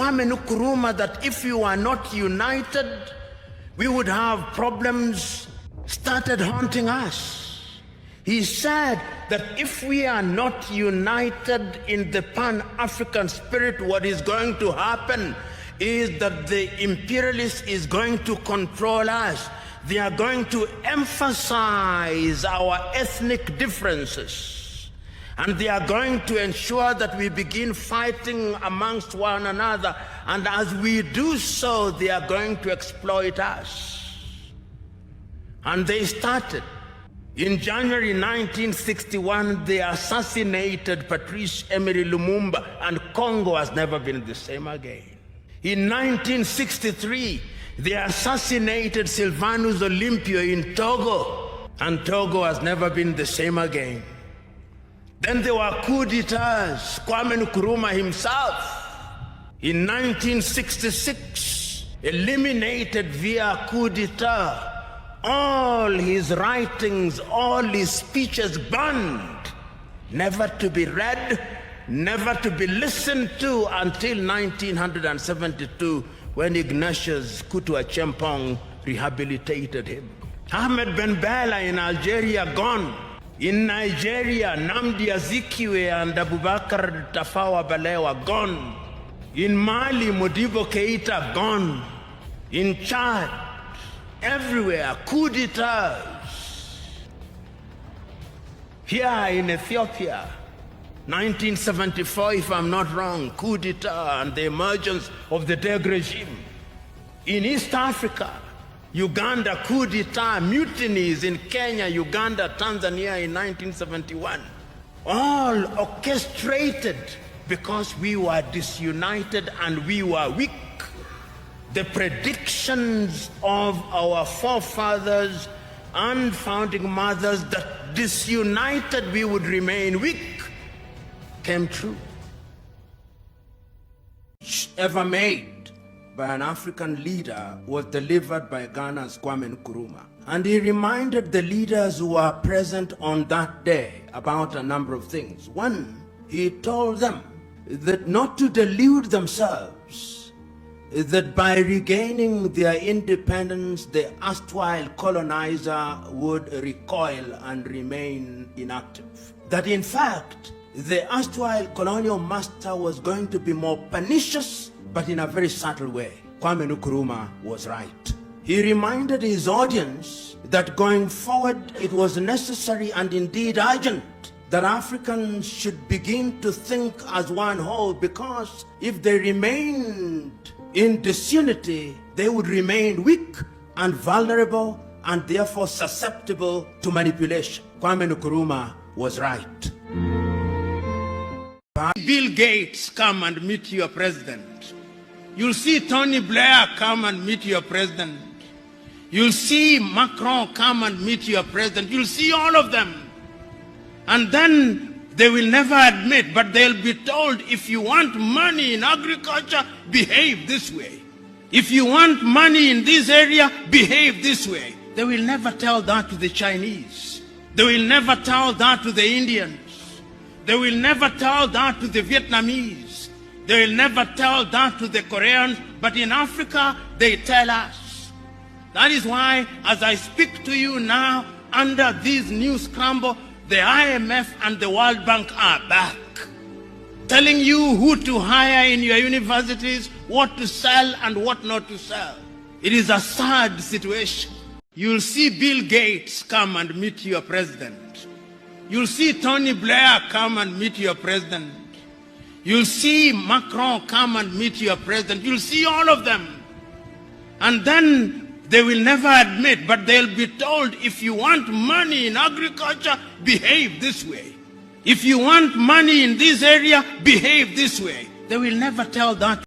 Kwame Nkrumah that if we were not united, we would have problems started haunting us. He said that if we are not united in the Pan-African spirit, what is going to happen is that the imperialist is going to control us. They are going to emphasize our ethnic differences. And they are going to ensure that we begin fighting amongst one another. And as we do so, they are going to exploit us. And they started. In January 1961, they assassinated Patrice Emery Lumumba, and Congo has never been the same again. In 1963, they assassinated Sylvanus Olympio in Togo, and Togo has never been the same again. Then there were coup d'etats. Kwame Nkrumah himself, in 1966, eliminated via coup d'etat all his writings, all his speeches banned, never to be read, never to be listened to until 1972, when Ignatius Kutu Acheampong rehabilitated him. Ahmed Ben Bella in Algeria, gone. In Nigeria, Nnamdi Azikiwe and Abubakar Tafawa Balewa, gone. In Mali, Modibo Keita, gone. In Chad, everywhere, coup d'etats. Here in Ethiopia, 1974, if I'm not wrong, coup d'etat and the emergence of the Deg regime. In East Africa, Uganda, coup d'etat, mutinies in Kenya, Uganda, Tanzania in 1971. All orchestrated because we were disunited and we were weak. The predictions of our forefathers and founding mothers that disunited we would remain weak came true. Ever made by an African leader was delivered by Ghana's Kwame Nkrumah. And he reminded the leaders who were present on that day about a number of things. One, he told them that not to delude themselves, that by regaining their independence, the erstwhile colonizer would recoil and remain inactive. That in fact, the erstwhile colonial master was going to be more pernicious, but in a very subtle way. Kwame Nkrumah was right. He reminded his audience that going forward, it was necessary and indeed urgent that Africans should begin to think as one whole, because if they remained in disunity, they would remain weak and vulnerable and therefore susceptible to manipulation. Kwame Nkrumah was right. Bill Gates come and meet your president. You'll see Tony Blair come and meet your president. You'll see Macron come and meet your president. You'll see all of them. And then they will never admit, but they'll be told, if you want money in agriculture, behave this way. If you want money in this area, behave this way. They will never tell that to the Chinese. They will never tell that to the Indians. They will never tell that to the Vietnamese. They will never tell that to the Koreans. But in Africa, they tell us. That is why, as I speak to you now, under this new scramble, the IMF and the World Bank are back, telling you who to hire in your universities, what to sell and what not to sell. It is a sad situation. You'll see Bill Gates come and meet your president. You'll see Tony Blair come and meet your president. You'll see Macron come and meet your president. You'll see all of them. And then they will never admit, but they'll be told, if you want money in agriculture, behave this way. If you want money in this area, behave this way. They will never tell that.